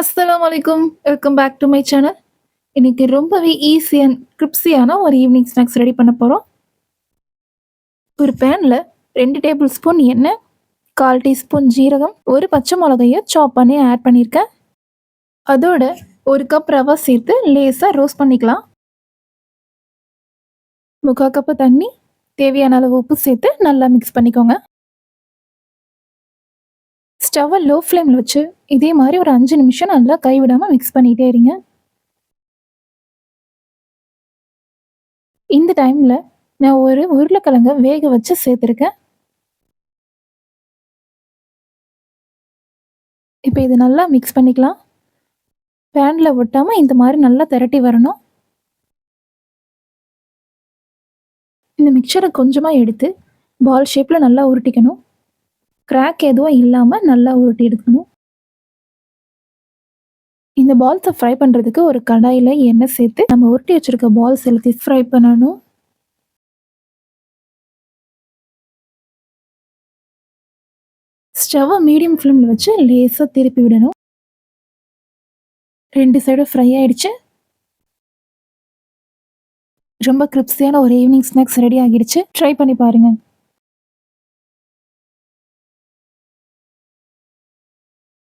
அஸ்ஸலாமு அலைக்கும். Welcome back to my channel. இன்னைக்கு ரொம்பவே ஈஸி அண்ட் கிரிப்ஸியான ஒரு ஈவினிங் ஸ்நாக்ஸ் ரெடி பண்ண போறோம். ஒரு பேன்ல 2 டேபிள் ஸ்பூன் எண்ணெய், 1/4 டீஸ்பூன் ஜீரகம், 1 பச்சை மிளகாய சாப் பண்ணி ஆட் பண்ணியிருக்கேன். அதோட 1 கப் ரவை சேர்த்து லேசா ரோஸ்ட் பண்ணிக்கலாம். 3/4 கப் தண்ணி, தேவையான அளவு உப்பு சேர்த்து நல்லா மிக்ஸ் பண்ணிக்கோங்க. ஸ்டவ்வை லோ ஃப்ளேமில் வச்சு இதே மாதிரி ஒரு 5 நிமிஷம் நல்லா கைவிடாமல் மிக்ஸ் பண்ணிகிட்டே இருங்க. இந்த டைமில் நான் ஒரு உருளைக்கிழங்க வேக வச்சு சேர்த்துருக்கேன். இப்போ இது நல்லா மிக்ஸ் பண்ணிக்கலாம். பேனில் ஒட்டாமல் இந்த மாதிரி நல்லா திரட்டி வரணும். இந்த மிக்சரை கொஞ்சமாக எடுத்து பால் ஷேப்பில் நல்லா உருட்டிக்கணும். கிராக் எதுவும் இல்லாமல் நல்லா உருட்டி எடுக்கணும். இந்த பால்ஸை ஃப்ரை பண்ணுறதுக்கு ஒரு கடாயில் எண்ணெய் சேர்த்து நம்ம உருட்டி வச்சுருக்க பால்ஸ் எல்லாத்தையும் ஃப்ரை பண்ணணும். ஸ்டவ்வை மீடியம் ஃப்ளேமில் வச்சு லேசாக திருப்பி விடணும். 2 சைடும் ஃப்ரை ஆகிடுச்சு. ரொம்ப கிரிப்ஸியான ஒரு ஈவினிங் ஸ்நாக்ஸ் ரெடி ஆகிடுச்சு. ட்ரை பண்ணி பாருங்கள்.